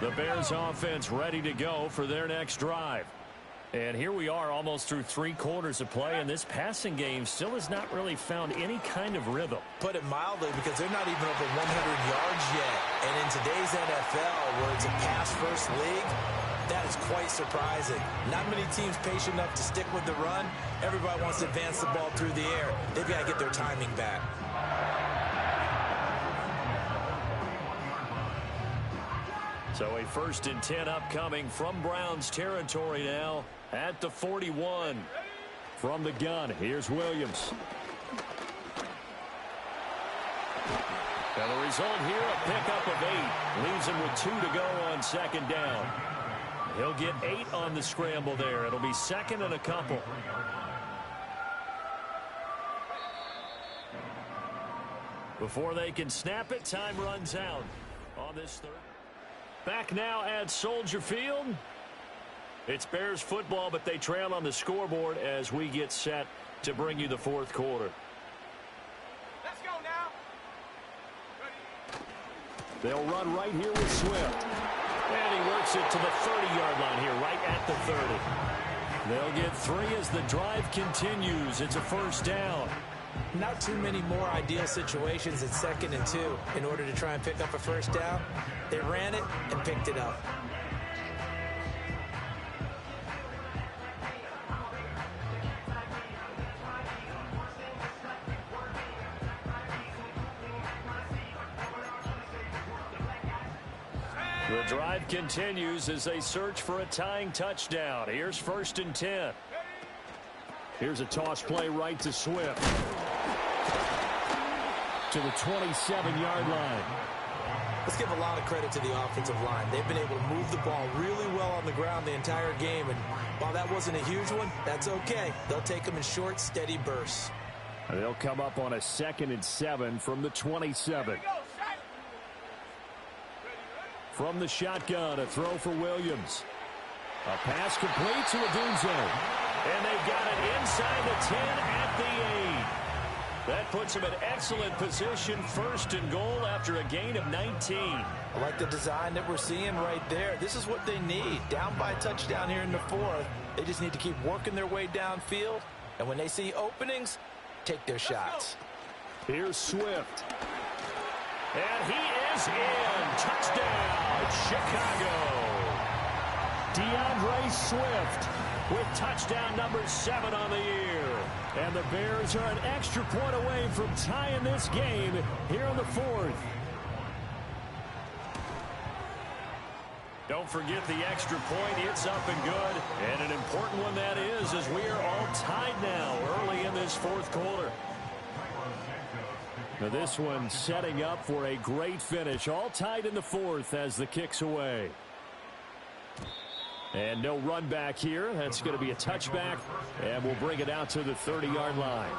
[SPEAKER 3] The Bears offense ready to go for their next drive. And here we are almost through 3 quarters of play, and this passing game still has not really found any kind of rhythm.
[SPEAKER 2] Put it mildly, because they're not even over 100 yards yet. And in today's NFL, where it's a pass-first league, that is quite surprising. Not many teams patient enough to stick with the run. Everybody wants to advance the ball through the air. They've got to get their timing back.
[SPEAKER 3] So a 1st and 10 upcoming from Browns territory now at the 41. From the gun, here's Williams. And the result here, a pickup of 8. Leaves him with 2 to go on 2nd down. He'll get 8 on the scramble there. It'll be 2nd and a couple. Before they can snap it, time runs out on this 3rd. Back now at Soldier Field. It's Bears football, but they trail on the scoreboard as we get set to bring you the 4th quarter.
[SPEAKER 4] Let's go now. Ready.
[SPEAKER 3] They'll run right here with Swift. And he works it to the 30-yard line here, right at the 30. They'll get 3 as the drive continues. It's a 1st down.
[SPEAKER 2] Not too many more ideal situations at 2nd and 2 in order to try and pick up a 1st down. They ran it and picked it up.
[SPEAKER 3] The drive continues as they search for a tying touchdown. Here's 1st and 10. Here's a toss play right to Swift. To the 27-yard line.
[SPEAKER 2] Let's give a lot of credit to the offensive line. They've been able to move the ball really well on the ground the entire game. And while that wasn't a huge one, that's okay. They'll take them in short, steady bursts.
[SPEAKER 3] They'll come up on a 2nd and 7 from the 27. From the shotgun, a throw for Williams. A pass complete to Adunze. And they've got it inside the 10 at the 8. That puts them in excellent position, 1st and goal after a gain of 19.
[SPEAKER 2] I like the design that we're seeing right there. This is what they need. Down by a touchdown here in the 4th. They just need to keep working their way downfield. And when they see openings, take their shots.
[SPEAKER 3] Here's Swift. And he is in. Touchdown, Chicago. DeAndre Swift with touchdown number 7 on the year. And the Bears are an extra point away from tying this game here in the 4th. Don't forget the extra point. It's up and good. And an important one that is, as we are all tied now early in this 4th quarter. Now this one setting up for a great finish. All tied in the 4th as the kick's away. And no run back here. That's going to be a touchback. And we'll bring it out to the 30-yard line.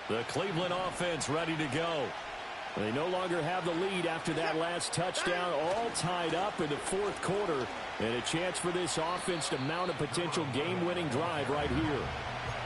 [SPEAKER 3] The Cleveland offense ready to go. They no longer have the lead after that last touchdown, all tied up in the 4th quarter. And a chance for this offense to mount a potential game-winning drive right here.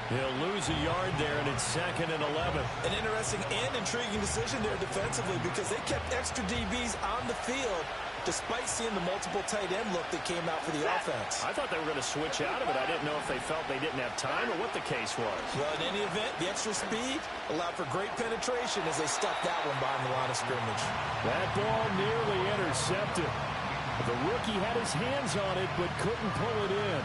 [SPEAKER 3] He'll lose a yard there, and it's 2nd and 11.
[SPEAKER 2] An interesting and intriguing decision there defensively, because they kept extra DBs on the field despite seeing the multiple tight end look that came out for the offense.
[SPEAKER 3] I thought they were going to switch out of it. I didn't know if they felt they didn't have time or what the case was.
[SPEAKER 2] Well, in any event, the extra speed allowed for great penetration as they stuffed that one behind the line of scrimmage.
[SPEAKER 3] That ball nearly intercepted. The rookie had his hands on it but couldn't pull it in.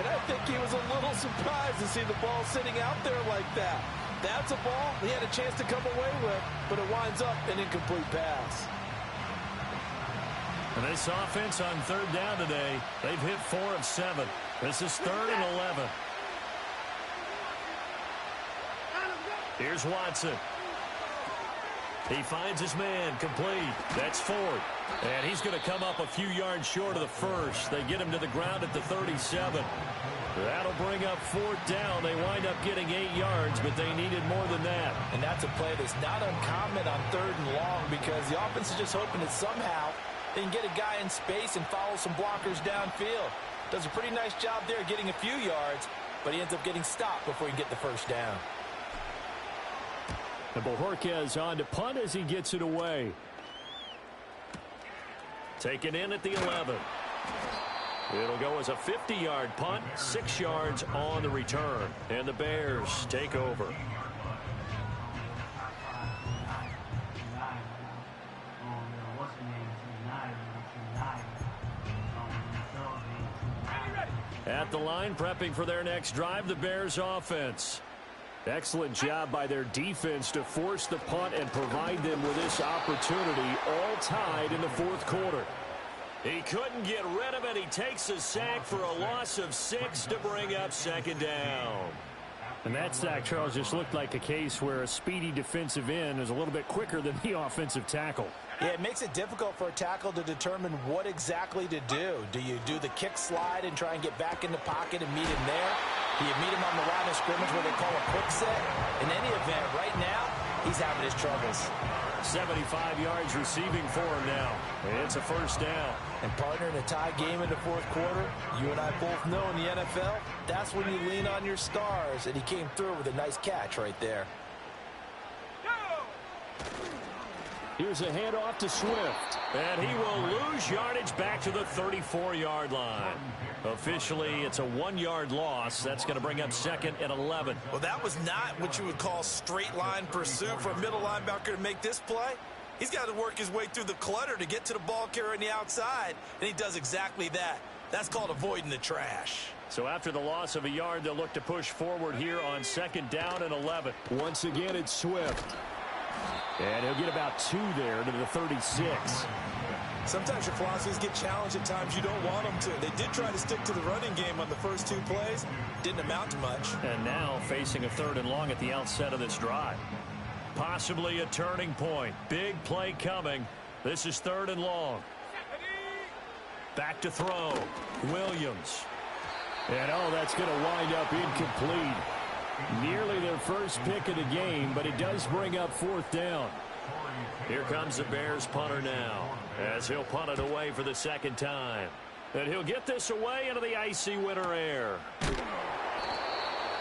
[SPEAKER 2] And I think he was a little surprised to see the ball sitting out there like that. That's a ball he had a chance to come away with, but it winds up an incomplete pass.
[SPEAKER 3] And this offense on 3rd down today, they've hit 4 of 7. This is 3rd and 11. Here's Watson. He finds his man, complete. That's Ford. And he's going to come up a few yards short of the first. They get him to the ground at the 37. That'll bring up 4th down. They wind up getting 8 yards, but they needed more than that.
[SPEAKER 2] And that's a play that's not uncommon on 3rd and long because the offense is just hoping that somehow they can get a guy in space and follow some blockers downfield. Does a pretty nice job there getting a few yards, but he ends up getting stopped before he can get the first down.
[SPEAKER 3] And Bojorquez on to punt as he gets it away. Taken in at the 11. It'll go as a 50-yard punt, 6 yards on the return. And the Bears take over. At the line, prepping for their next drive, the Bears offense. Excellent job by their defense to force the punt and provide them with this opportunity, all tied in the 4th quarter. He couldn't get rid of it. He takes a sack for a loss of 6 to bring up 2nd down.
[SPEAKER 1] And that sack, Charles, just looked like a case where a speedy defensive end is a little bit quicker than the offensive tackle.
[SPEAKER 2] Yeah, it makes it difficult for a tackle to determine what exactly to do. Do you do the kick slide and try and get back in the pocket and meet him there? Do you meet him on the line of scrimmage where they call a quick set? In any event, right now, he's having his troubles.
[SPEAKER 3] 75 yards receiving for him now. It's a 1st down.
[SPEAKER 2] And partner, in a tie game in the 4th quarter, you and I both know in the NFL, that's when you lean on your stars, and he came through with a nice catch right there.
[SPEAKER 3] Here's a handoff to Swift. And he will lose yardage back to the 34-yard line. Officially, it's a 1-yard loss. That's going to bring up 2nd and 11.
[SPEAKER 2] Well, that was not what you would call straight line pursuit for a middle linebacker to make this play. He's got to work his way through the clutter to get to the ball carrier on the outside, and he does exactly that. That's called avoiding the trash.
[SPEAKER 3] So after the loss of a yard, they'll look to push forward here on 2nd down and 11.
[SPEAKER 1] Once again, it's Swift. And he'll get about 2 there to the 36.
[SPEAKER 2] Sometimes your philosophies get challenged at times you don't want them to. They did try to stick to the running game on the first 2 plays. Didn't amount to much.
[SPEAKER 3] And now facing a 3rd and long at the outset of this drive. Possibly a turning point. Big play coming. This is 3rd and long. Back to throw. Williams.
[SPEAKER 1] And that's going to wind up incomplete. Nearly their first pick of the game, but it does bring up 4th down.
[SPEAKER 3] Here comes the Bears punter now, as he'll punt it away for the 2nd time. And he'll get this away into the icy winter air.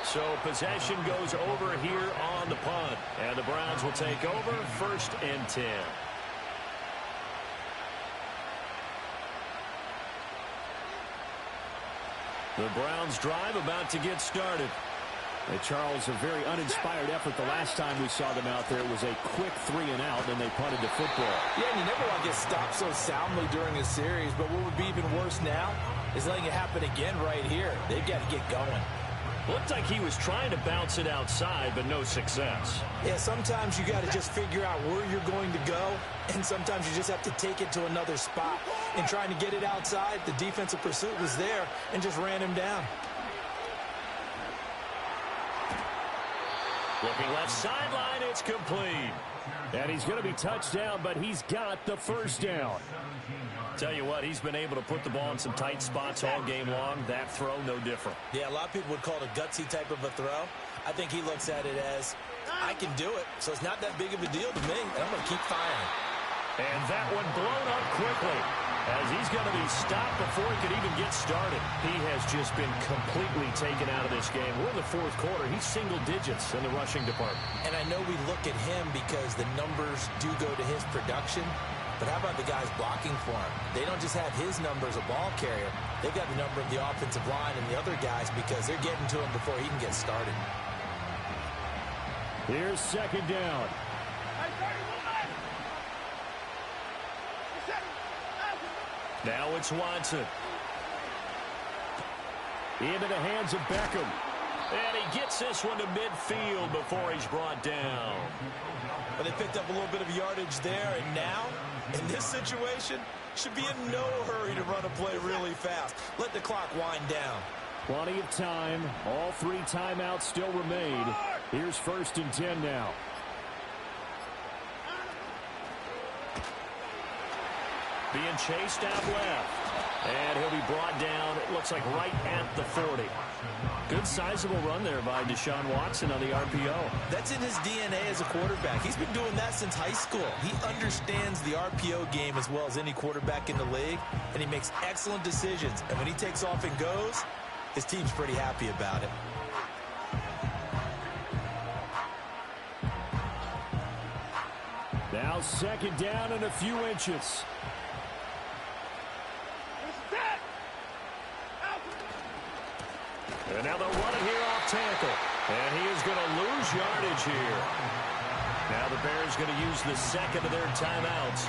[SPEAKER 3] So possession goes over here on the punt, and the Browns will take over 1st and 10. The Browns drive about to get started.
[SPEAKER 1] Charles, a very uninspired effort the last time we saw them out there. It was a quick 3 and out, and they punted the football.
[SPEAKER 2] Yeah, and you never want to get stopped so soundly during a series, but what would be even worse now is letting it happen again right here. They've got to get going.
[SPEAKER 3] Looked like he was trying to bounce it outside, but no success.
[SPEAKER 2] Yeah, sometimes you got to just figure out where you're going to go, and sometimes you just have to take it to another spot. And trying to get it outside, the defensive pursuit was there and just ran him down.
[SPEAKER 3] Looking left sideline, it's complete.
[SPEAKER 1] And he's going to be touched down, but he's got the 1st down.
[SPEAKER 3] Tell you what, he's been able to put the ball in some tight spots all game long. That throw, no different.
[SPEAKER 2] Yeah, a lot of people would call it a gutsy type of a throw. I think he looks at it as, I can do it, so it's not that big of a deal to me, and I'm going to keep firing.
[SPEAKER 3] And that one blown up quickly, as he's going to be stopped before he could even get started. He has just been completely taken out of this game. We're in the 4th quarter. He's single digits in the rushing department.
[SPEAKER 2] And I know we look at him because the numbers do go to his production, but how about the guys blocking for him? They don't just have his number as a ball carrier. They've got the number of the offensive line and the other guys because they're getting to him before he can get started.
[SPEAKER 1] Here's 2nd down.
[SPEAKER 3] Now it's Watson.
[SPEAKER 1] Into the hands of Beckham.
[SPEAKER 3] And he gets this one to midfield before he's brought down.
[SPEAKER 2] But they picked up a little bit of yardage there, and now, in this situation, should be in no hurry to run a play really fast. Let the clock wind down.
[SPEAKER 3] Plenty of time. All 3 timeouts still remain. Here's 1st and 10 now. Being chased out left. And he'll be brought down, it looks like right at the 40. Good sizable run there by Deshaun Watson on the RPO.
[SPEAKER 2] That's in his DNA as a quarterback. He's been doing that since high school. He understands the RPO game as well as any quarterback in the league, and he makes excellent decisions. And when he takes off and goes, his team's pretty happy about it.
[SPEAKER 3] Now 2nd down and a few inches. And now they'll run it here off tackle. And he is going to lose yardage here. Now the Bears going to use the 2nd of their timeouts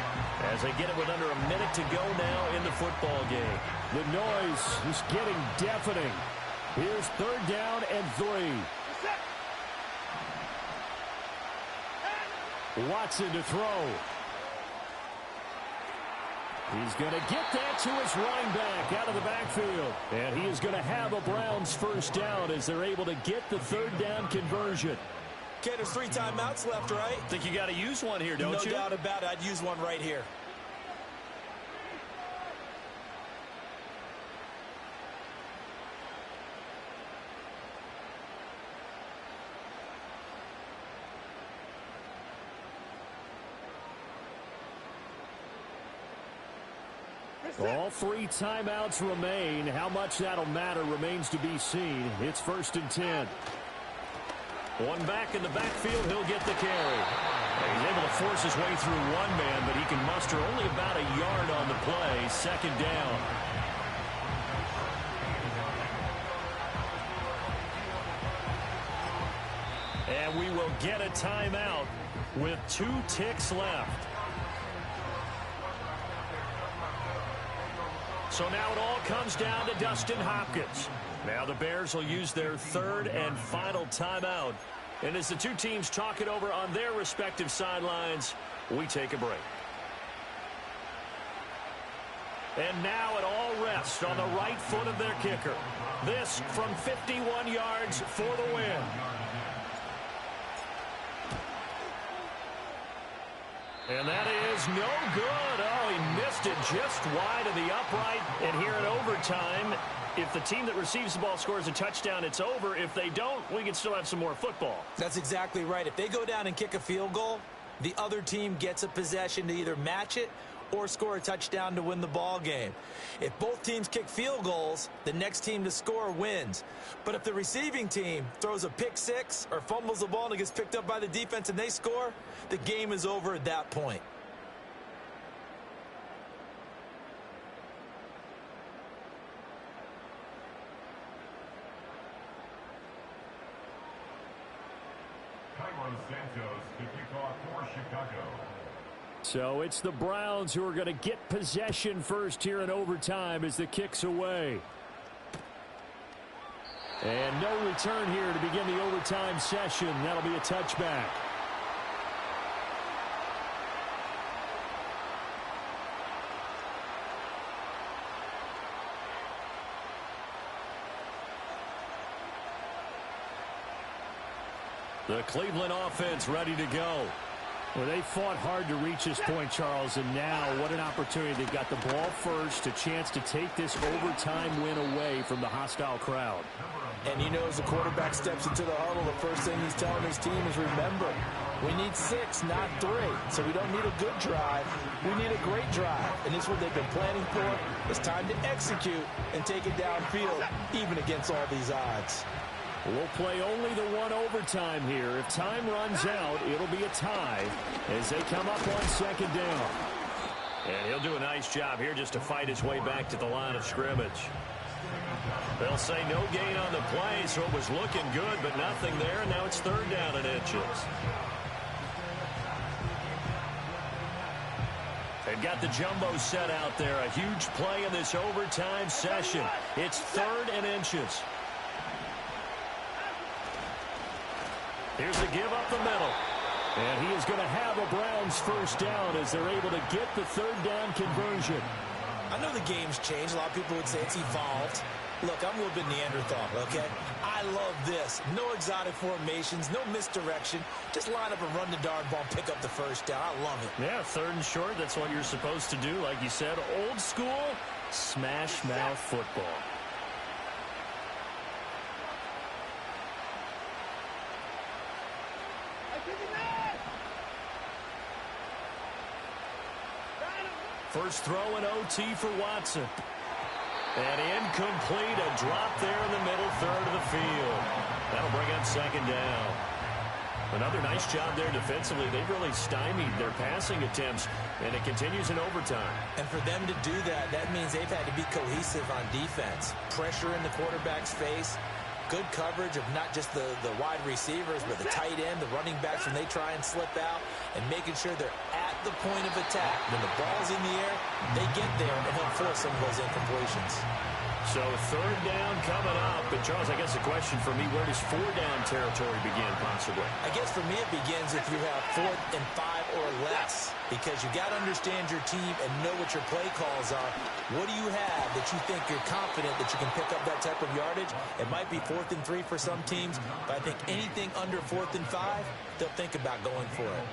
[SPEAKER 3] as they get it with under a minute to go now in the football game. The noise is getting deafening. Here's 3rd down and 3. Watson to throw. He's going to get that to his running back out of the backfield. And he is going to have a Browns 1st down as they're able to get the 3rd down conversion.
[SPEAKER 2] Okay, there's 3 timeouts left, right?
[SPEAKER 3] Think you got to use one here, don't you?
[SPEAKER 2] No doubt about it. I'd use one right here.
[SPEAKER 3] All 3 timeouts remain. How much that'll matter remains to be seen. It's 1st and 10. One back in the backfield. He'll get the carry. He's able to force his way through one man, but he can muster only about a yard on the play. 2nd down. And we will get a timeout with 2 ticks left. So now it all comes down to Dustin Hopkins. Now the Bears will use their 3rd and final timeout. And as the 2 teams talk it over on their respective sidelines, we take a break. And now it all rests on the right foot of their kicker. This from 51 yards for the win. And that is no good. Oh, he missed it just wide of the upright. And here in overtime, if the team that receives the ball scores a touchdown, it's over. If they don't, we can still have some more football.
[SPEAKER 2] That's exactly right. If they go down and kick a field goal, the other team gets a possession to either match it or score a touchdown to win the ball game. If both teams kick field goals, the next team to score wins. But if the receiving team throws a pick 6 or fumbles the ball and it gets picked up by the defense and they score, the game is over at that point.
[SPEAKER 5] Santos to kick off for Chicago.
[SPEAKER 3] So it's the Browns who are going to get possession first here in overtime as the kick's away. And no return here to begin the overtime session. That'll be a touchback. The Cleveland offense ready to go. Well, they fought hard to reach this point, Charles, and now what an opportunity. They've got the ball first, a chance to take this overtime win away from the hostile crowd.
[SPEAKER 2] And you know, as the quarterback steps into the huddle, the first thing he's telling his team is, remember, we need 6, not 3. So we don't need a good drive. We need a great drive. And this is what they've been planning for. It's time to execute and take it downfield, even against all these odds.
[SPEAKER 3] We'll play only the one overtime here. If time runs out, it'll be a tie as they come up on 2nd down. And he'll do a nice job here just to fight his way back to the line of scrimmage. They'll say no gain on the play, so it was looking good, but nothing there. Now it's 3rd down and inches. They've got the jumbo set out there. A huge play in this overtime session. It's 3rd and inches. Here's the give up the middle. And he is going to have a Browns 1st down as they're able to get the 3rd down conversion.
[SPEAKER 2] I know the game's changed. A lot of people would say it's evolved. Look, I'm a little bit Neanderthal, okay? I love this. No exotic formations, no misdirection. Just line up and run the darn ball and pick up the first down. I love it.
[SPEAKER 3] Yeah, 3rd and short, that's what you're supposed to do. Like you said, old school, smash mouth football. First throw in OT for Watson. And incomplete, a drop there in the middle third of the field. That'll bring up 2nd down. Another nice job there defensively. They've really stymied their passing attempts, and it continues in overtime.
[SPEAKER 2] And for them to do that, that means they've had to be cohesive on defense. Pressure in the quarterback's face. Good coverage of not just the wide receivers, but the tight end, the running backs when they try and slip out, and making sure they're at the point of attack. When the ball's in the air, they get there and help force some of those incompletions.
[SPEAKER 3] So 3rd down coming up. And Charles, I guess the question for me, where does 4-down territory begin possibly?
[SPEAKER 2] I guess for me it begins if you have 4th and 5 or less, because you got to understand your team and know what your play calls are. What do you have that you think you're confident that you can pick up that type of yardage? It might be 4th and 3 for some teams, but I think anything under 4th and 5, they'll think about going for it.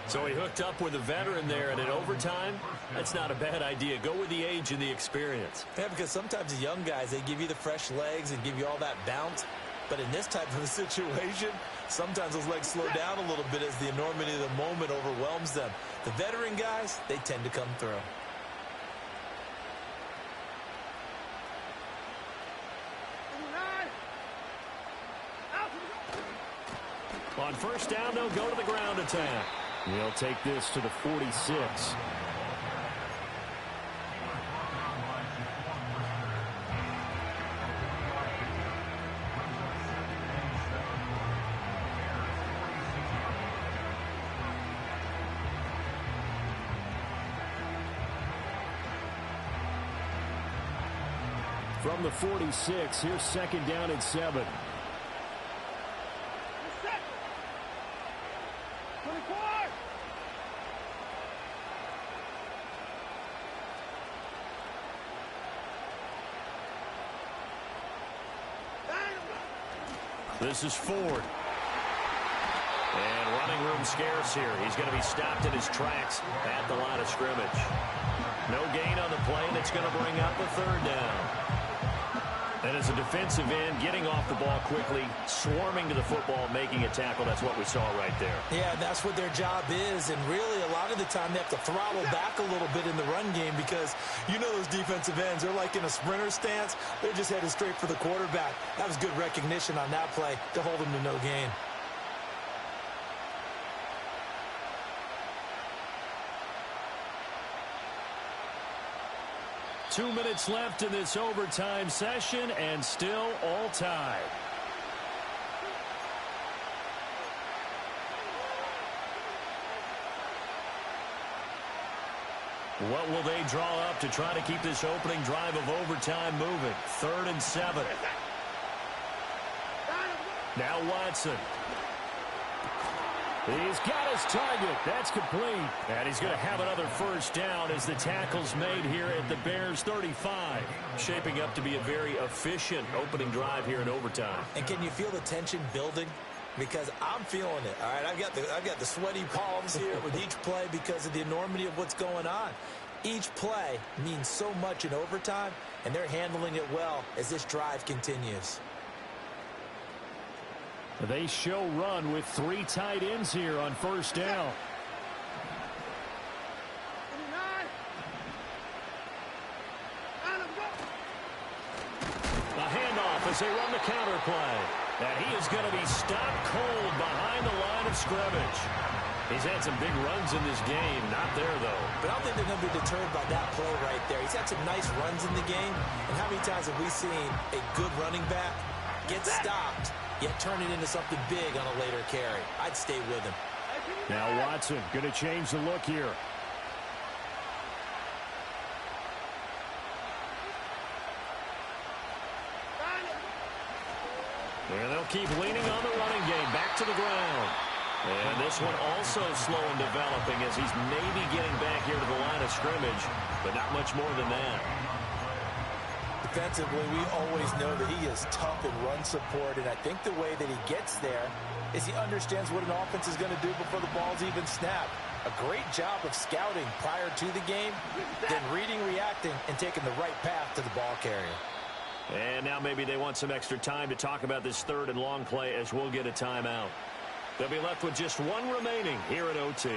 [SPEAKER 3] So he hooked up with a veteran there, and in overtime, that's not a bad idea. Go with the age and the experience.
[SPEAKER 2] Yeah, because sometimes the young guys, they give you the fresh legs and give you all that bounce. But in this type of a situation, sometimes those legs slow down a little bit as the enormity of the moment overwhelms them. The veteran guys, they tend to come through.
[SPEAKER 3] On 1st down, they'll go to the ground attack. They'll take this to the 46. From the 46, here's 2nd down and 7. This is Ford. And running room scarce here. He's going to be stopped in his tracks at the line of scrimmage. No gain on the play, and it's going to bring up a 3rd down. And as a defensive end, getting off the ball quickly, swarming to the football, making a tackle, that's what we saw right there.
[SPEAKER 2] Yeah, that's what their job is, and really a lot of the time they have to throttle back a little bit in the run game because you know those defensive ends, they're like in a sprinter stance. They're just headed straight for the quarterback. That was good recognition on that play to hold them to no gain.
[SPEAKER 3] 2 minutes left in this overtime session, and still all tied. What will they draw up to try to keep this opening drive of overtime moving? 3rd and 7. Now Watson. He's got his target. That's complete. And he's going to have another first down as the tackle's made here at the Bears 35. Shaping up to be a very efficient opening drive here in overtime.
[SPEAKER 2] And can you feel the tension building? Because I'm feeling it. All right, I've got the sweaty palms here with each play because of the enormity of what's going on. Each play means so much in overtime, and they're handling it well as this drive continues.
[SPEAKER 3] They show run with 3 tight ends here on first down. A handoff as they run the counter play. And he is going to be stopped cold behind the line of scrimmage. He's had some big runs in this game. Not there, though.
[SPEAKER 2] But I don't think they're going to be deterred by that play right there. He's had some nice runs in the game. And how many times have we seen a good running back get stopped, yet turn it into something big on a later carry? I'd stay with him.
[SPEAKER 3] Now Watson going to change the look here. And they'll keep leaning on the running game. Back to the ground. And this one also slow in developing as he's maybe getting back here to the line of scrimmage, but not much more than that.
[SPEAKER 2] The defensively, we always know that he is tough in run support, and I think the way that he gets there is he understands what an offense is going to do before the ball's even snapped. A great job of scouting prior to the game, then reading, reacting, and taking the right path to the ball carrier.
[SPEAKER 3] And now maybe they want some extra time to talk about this third and long play as we'll get a timeout. They'll be left with just one remaining here at OT.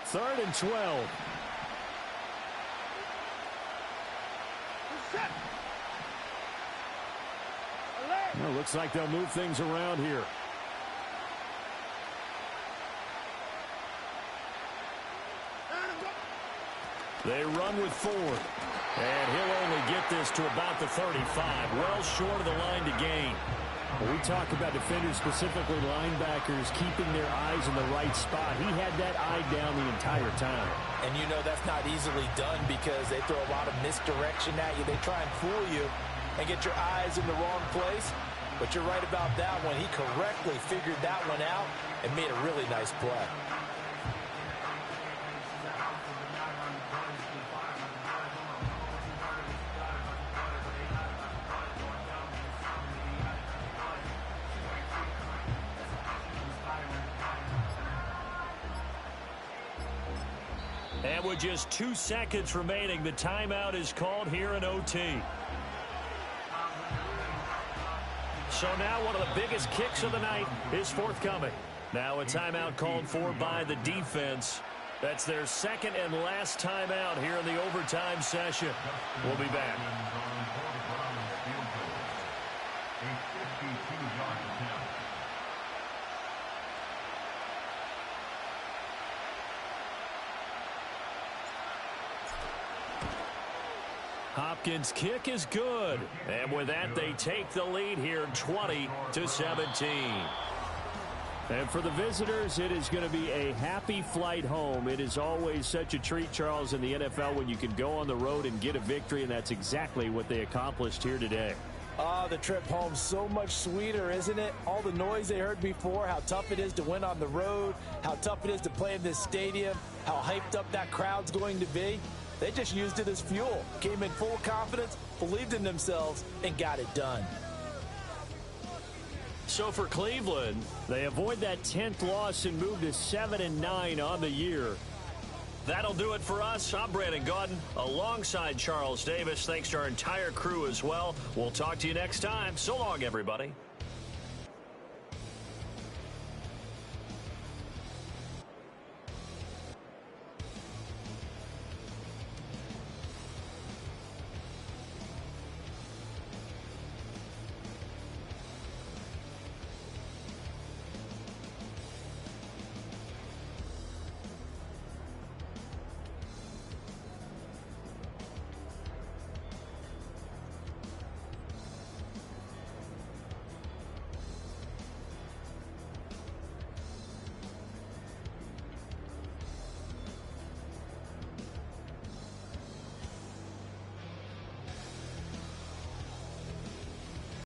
[SPEAKER 1] Third and 12. Well, looks like they'll move things around here. They run with Ford. And he'll only get this to about the 35. Well short of the line to gain. When we talk about defenders, specifically linebackers, keeping their eyes in the right spot, he had that eye down the entire time.
[SPEAKER 2] And you know that's not easily done because they throw a lot of misdirection at you. They try and fool you and get your eyes in the wrong place. But you're right about that one. He correctly figured that one out and made a really nice play.
[SPEAKER 1] And with just 2 seconds remaining, the timeout is called here in OT. So now one of the biggest kicks of the night is forthcoming. Now a timeout called for by the defense. That's their second and last timeout here in the overtime session. We'll be back. Hopkins' kick is good. And with that, they take the lead here 20-17. And for the visitors, it is going to be a happy flight home. It is always such a treat, Charles, in the NFL when you can go on the road and get a victory, and that's exactly what they accomplished here today.
[SPEAKER 2] The trip home so much sweeter, isn't it? All the noise they heard before, how tough it is to win on the road, how tough it is to play in this stadium, how hyped up that crowd's going to be. They just used it as fuel, came in full confidence, believed in themselves, and got it done.
[SPEAKER 1] So for Cleveland, they avoid that 10th loss and move to 7-9 on the year. That'll do it for us. I'm Brandon Gaudin alongside Charles Davis. Thanks to our entire crew as well. We'll talk to you next time. So long, everybody.